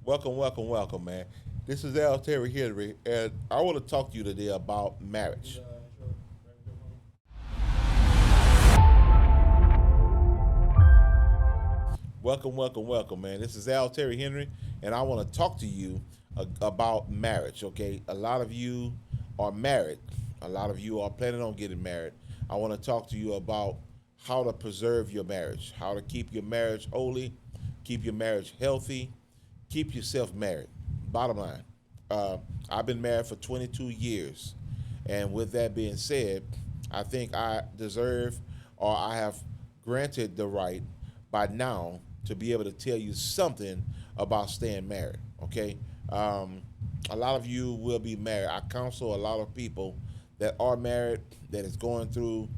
Welcome, welcome, welcome, man. This is alterri, Henry, and I want to talk to you today about marriage. Welcome, welcome, welcome, man. This is alterri, Henry, and I want to talk to you about marriage. Okay, a lot of you are married. A lot of you are planning on getting married. I want to talk to you about how to preserve your marriage, how to keep your marriage holy, keep your marriage healthy, keep yourself married. Bottom line, uh, I've been married for 22 years. And with that being said, I think I deserve or I have granted the right by now to be able to tell you something about staying married. Okay. A lot of you will be married. I counsel a lot of people that are married, that is going through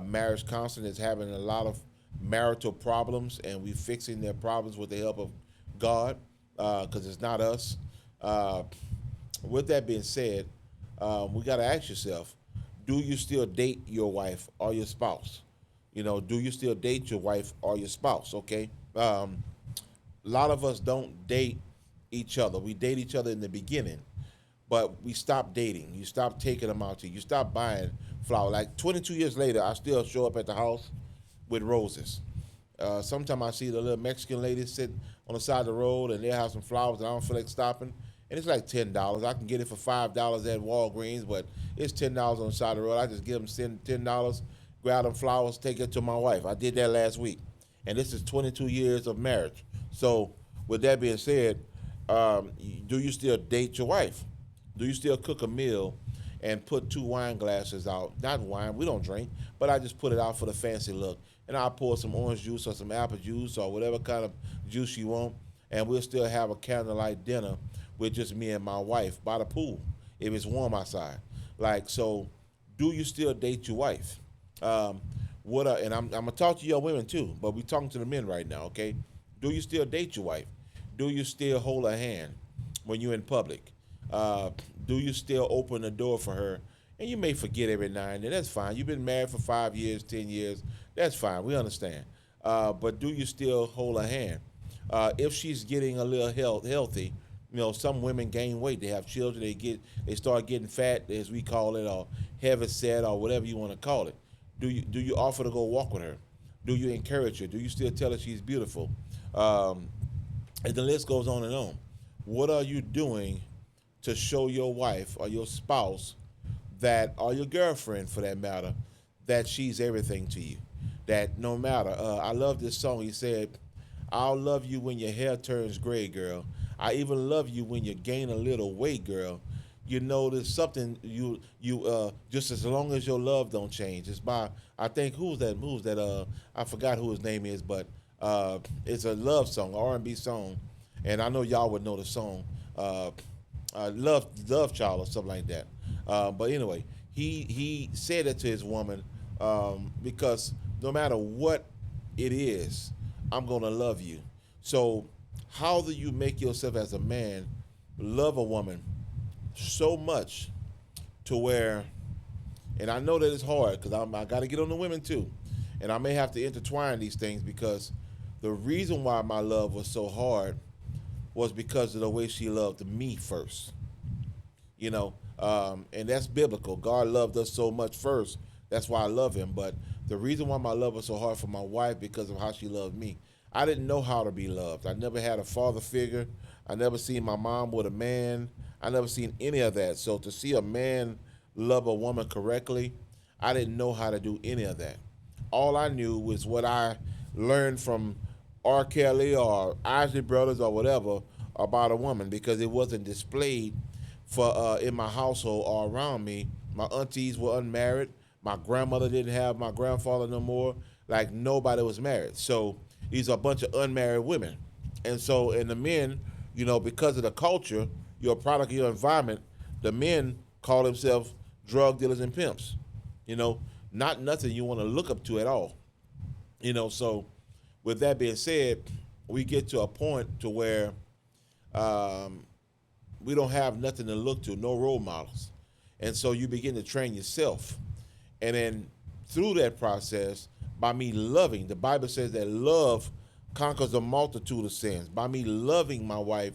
marriage counseling, that's having a lot of marital problems, and we fixing their problems with the help of God, because it's not us. Uh, with that being said, we got to ask yourself, do you still date your wife or your spouse? Do you still date your wife or your spouse? Okay. A lot of us don't date each other. We date each other in the beginning, but we stop dating. You stop taking them out to. You stop buying flowers. Like 22 years later, I still show up at the house with roses. Sometimes I see the little Mexican lady sit on the side of the road and they have some flowers and I don't feel like stopping. And it's like $10. I can get it for $5 at Walgreens, but it's $10 on the side of the road. I just give them $10, grab them flowers, take it to my wife. I did that last week, and this is 22 years of marriage. So, with that being said, do you still date your wife? Do you still cook a meal and put two wine glasses out? Not wine, we don't drink, but I just put it out for the fancy look. And I'll pour some orange juice or some apple juice or whatever kind of juice you want. And we'll still have a candlelight dinner with just me and my wife by the pool if it's warm outside. Like, so do you still date your wife? And I'm gonna talk to your women too, but we're talking to the men right now, okay? Do you still date your wife? Do you still hold her hand when you're in public? Uh, do you still open the door for her? And you may forget every now and then. That's fine. You've been married for 5 years, 10 years. That's fine. We understand. But do you still hold her hand? If she's getting a little healthy, some women gain weight. They have children. They start getting fat, as we call it, or heavy set, or whatever you want to call it. Do you offer to go walk with her? Do you encourage her? Do you still tell her she's beautiful? Um, and the list goes on and on. What are you doing to show your wife or your spouse that, or your girlfriend for that matter, that she's everything to you? That no matter, I love this song. He said, I'll love you when your hair turns gray, girl. I even love you when you gain a little weight, girl. There's something just as long as your love don't change. It's by, I think, who's that I forgot who his name is, but it's a love song, R&B song, and I know y'all would know the song, uh, love child or something like that. But anyway, he said it to his woman, because no matter what it is, I'm gonna love you. So how do you make yourself as a man love a woman so much to where, and I know that it's hard because I got to get on the women too, and I may have to intertwine these things because the reason why my love was so hard was because of the way she loved me first. And that's biblical. God loved us so much first. That's why I love Him. But the reason why my love was so hard for my wife because of how she loved me. I didn't know how to be loved. I never had a father figure. I never seen my mom with a man. I never seen any of that. So to see a man love a woman correctly, I didn't know how to do any of that. All I knew was what I learned from R. Kelly or Isley Brothers or whatever about a woman because it wasn't displayed for in my household or around me. My aunties were unmarried. My grandmother didn't have my grandfather no more. Like nobody was married. So these are a bunch of unmarried women. And so, and the men, because of the culture, you're a product of your environment, the men call themselves drug dealers and pimps. You know, not nothing you want to look up to at all. So with that being said, we get to a point to where um, we don't have nothing to look to, no role models. And so you begin to train yourself. And then through that process, by me loving, the Bible says that love conquers a multitude of sins. By me loving my wife,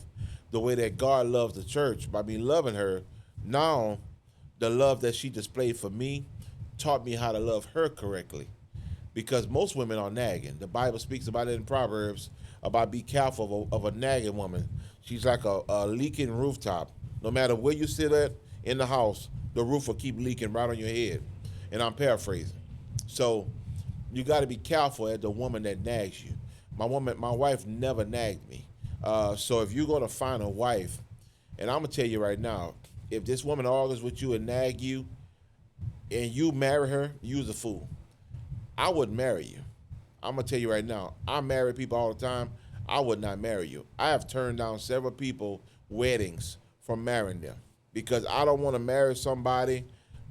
the way that God loves the church by me loving her. Now, the love that she displayed for me taught me how to love her correctly. Because most women are nagging. The Bible speaks about it in Proverbs about be careful of a nagging woman. She's like a leaking rooftop. No matter where you sit at in the house, the roof will keep leaking right on your head. And I'm paraphrasing. So you got to be careful at the woman that nags you. My wife never nagged me. So if you're gonna find a wife, and I'm gonna tell you right now, if this woman argues with you and nag you, and you marry her, you's a fool. I wouldn't marry you. I'm gonna tell you right now. I marry people all the time. I would not marry you. I have turned down several people weddings from marrying them because I don't want to marry somebody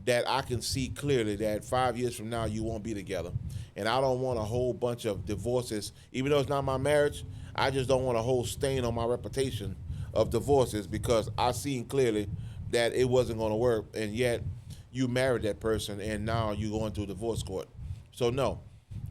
that I can see clearly that 5 years from now you won't be together, and I don't want a whole bunch of divorces. Even though it's not my marriage, I just don't want a whole stain on my reputation of divorces because I seen clearly that it wasn't going to work, and yet you married that person, and now you going to a divorce court. So no,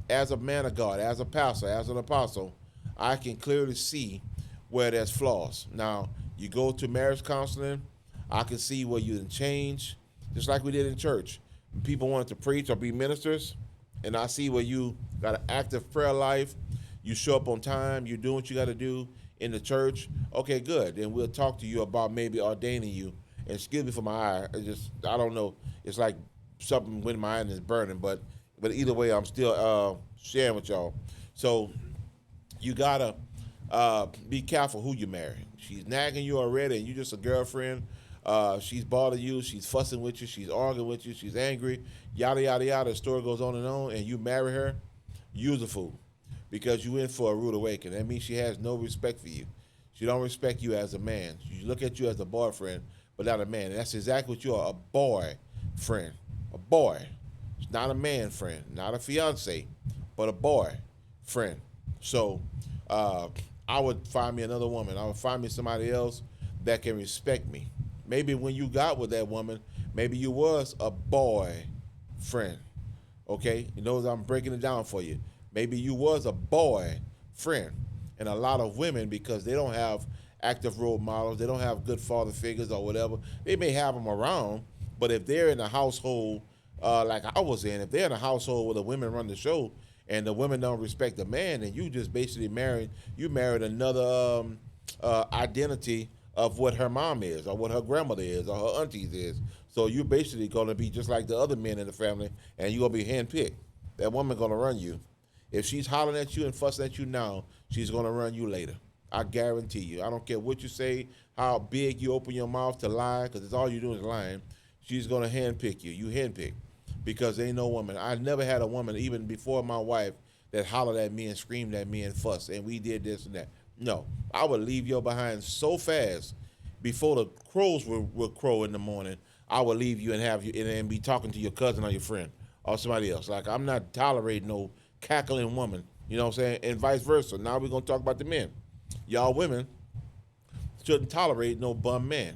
as a man of God, as a pastor, as an apostle, I can clearly see where there's flaws. Now, you go to marriage counseling, I can see where you can change, just like we did in church. People wanted to preach or be ministers, and I see where you got an active prayer life, you show up on time, you're doing what you got to do in the church. Okay, good. Then we'll talk to you about maybe ordaining you. And excuse me for my eye. I don't know. It's like something when my eye is burning, but either way, I'm still sharing with y'all. So you gotta be careful who you marry. She's nagging you already, and you just a girlfriend. She's bothering you. She's fussing with you. She's arguing with you. She's angry. Yada yada yada. The story goes on, and you marry her. You's a fool, because you in for a rude awakening. That means she has no respect for you. She don't respect you as a man. She look at you as a boyfriend, but not a man. And that's exactly what you are, a boy friend. A boy. It's not a man friend, not a fiance, but a boy friend. So I would find me another woman. I would find me somebody else that can respect me. Maybe when you got with that woman, maybe you was a boy friend. Okay? You know, I'm breaking it down for you. Maybe you was a boy friend. And a lot of women, because they don't have active role models, they don't have good father figures or whatever, they may have them around, but if they're in a household like I was in, if they're in a household where the women run the show and the women don't respect the man, then you just basically married another identity of what her mom is or what her grandmother is or her aunties is. So you're basically going to be just like the other men in the family, and you're going to be handpicked. That woman going to run you. If she's hollering at you and fussing at you now, she's going to run you later. I guarantee you. I don't care what you say, how big you open your mouth to lie, because it's all you do is lying. She's going to handpick you. You handpick. Because ain't no woman. I never had a woman, even before my wife, that hollered at me and screamed at me and fussed, and we did this and that. No. I would leave your behind so fast before the crows would crow in the morning. I would leave you and have you and be talking to your cousin or your friend or somebody else. Like, I'm not tolerating no cackling woman. You know what I'm saying? And vice versa. Now we're going to talk about the men. Y'all women shouldn't tolerate no bum man.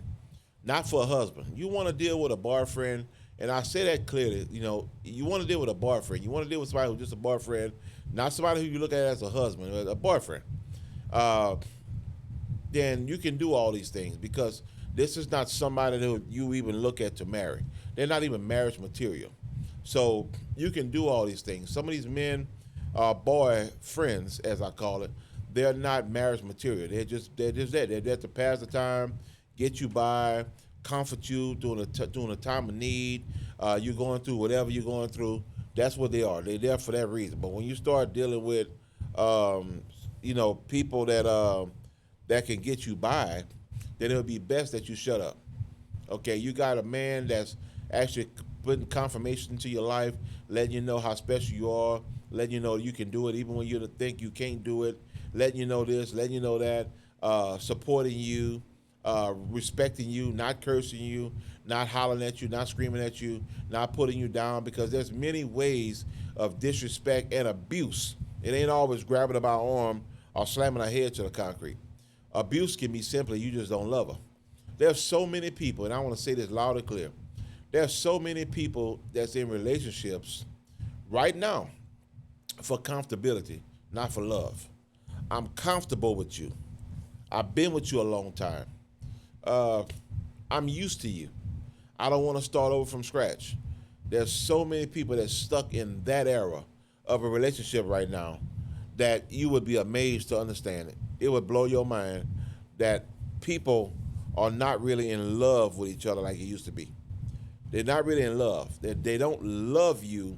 Not for a husband. You want to deal with a boyfriend, and I say that clearly, you know, you want to deal with a boyfriend. You want to deal with somebody who's just a boyfriend, not somebody who you look at as a husband, a boyfriend. Then you can do all these things because this is not somebody that you even look at to marry. They're not even marriage material. So you can do all these things. Some of these men are boy friends, as I call it. They're not marriage material. They're just there. They're there to pass the time, get you by, comfort you during a time of need. You're going through whatever you're going through. That's what they are. They're there for that reason. But when you start dealing with, people that can get you by, then it'll be best that you shut up. Okay, you got a man that's actually putting confirmation into your life, letting you know how special you are, letting you know you can do it even when you think you can't do it, letting you know this, letting you know that, supporting you, respecting you, not cursing you, not hollering at you, not screaming at you, not putting you down, because there's many ways of disrespect and abuse. It ain't always grabbing about arm or slamming her head to the concrete. Abuse can be simply you just don't love her. There's so many people, and I want to say this loud and clear. There's so many people that's in relationships right now for comfortability, not for love. I'm comfortable with you. I've been with you a long time. Uh, I'm used to you. I don't want to start over from scratch. There's so many people that's stuck in that era of a relationship right now that you would be amazed to understand it. It would blow your mind that people are not really in love with each other like it used to be. They're not really in love. They don't love you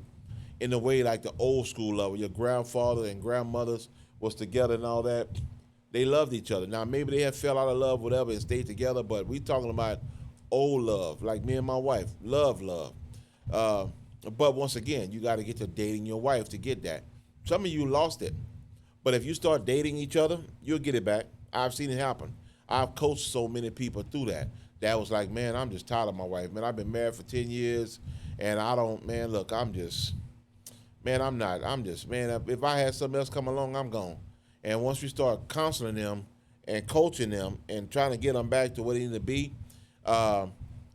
in the way like the old school love, where your grandfather and grandmothers was together and all that. They loved each other. Now maybe they have fell out of love, whatever, and stayed together. But we talking about old love, like me and my wife, love. Uh, but once again, you got to get to dating your wife to get that. Some of you lost it, but if you start dating each other, you'll get it back. I've seen it happen. I've coached so many people through that. That was like, man, I'm just tired of my wife. Man, I've been married for 10 years, and I don't, man, look, I'm just, man, I'm not. I'm just, man, if I had something else come along, I'm gone. And once we start counseling them and coaching them and trying to get them back to where they need to be, uh,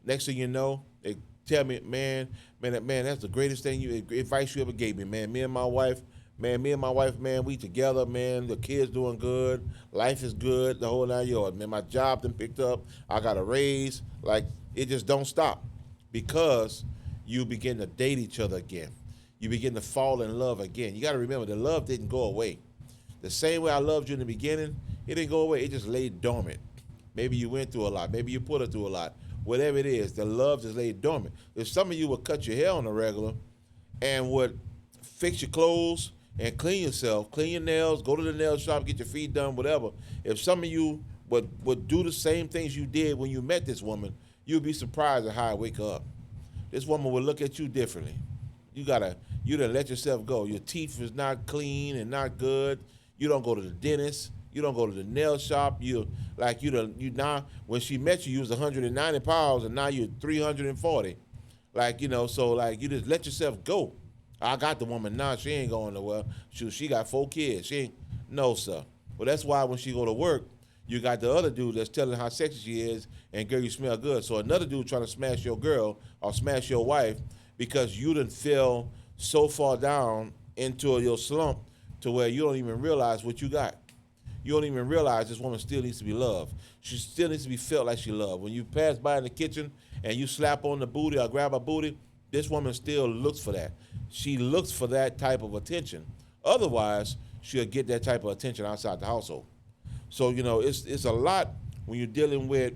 next thing you know, they tell me, man, that's the greatest thing advice you ever gave me, man. Me and my wife, man, we together, man. The kids doing good, life is good, the whole 9 yards, man. My job done picked up, I got a raise, like it just don't stop because you begin to date each other again. You begin to fall in love again. You got to remember, the love didn't go away. The same way I loved you in the beginning, it didn't go away. It just laid dormant. Maybe you went through a lot. Maybe you put her through a lot. Whatever it is, the love just laid dormant. If some of you would cut your hair on the regular and would fix your clothes and clean yourself, clean your nails, go to the nail shop, get your feet done, whatever. If some of you would do the same things you did when you met this woman, you'd be surprised at how I wake up. This woman would look at you differently. You done let yourself go. Your teeth is not clean and not good. You don't go to the dentist. You don't go to the nail shop. You now when she met you, you was 190 pounds and now you're 340. So you just let yourself go. I got the woman now. She ain't going nowhere. She got 4 kids. She ain't no sir. Well, that's why when she go to work, you got the other dude that's telling how sexy she is and girl, you smell good. So another dude trying to smash your girl or smash your wife because you done fell so far down into your slump to where you don't even realize what you got. You don't even realize this woman still needs to be loved. She still needs to be felt like she loved. When you pass by in the kitchen and you slap on the booty or grab her booty, this woman still looks for that. She looks for that type of attention. Otherwise, she'll get that type of attention outside the household. So, it's a lot when you're dealing with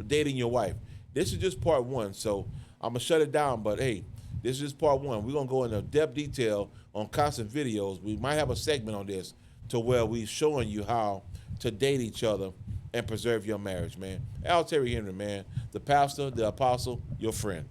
dating your wife. This is just part one. So I'm going to shut it down. But, hey, this is part one. We're going to go into depth detail on constant videos. We might have a segment on this to where we're showing you how to date each other and preserve your marriage, man. Alterri Henri, man, the pastor, the apostle, your friend.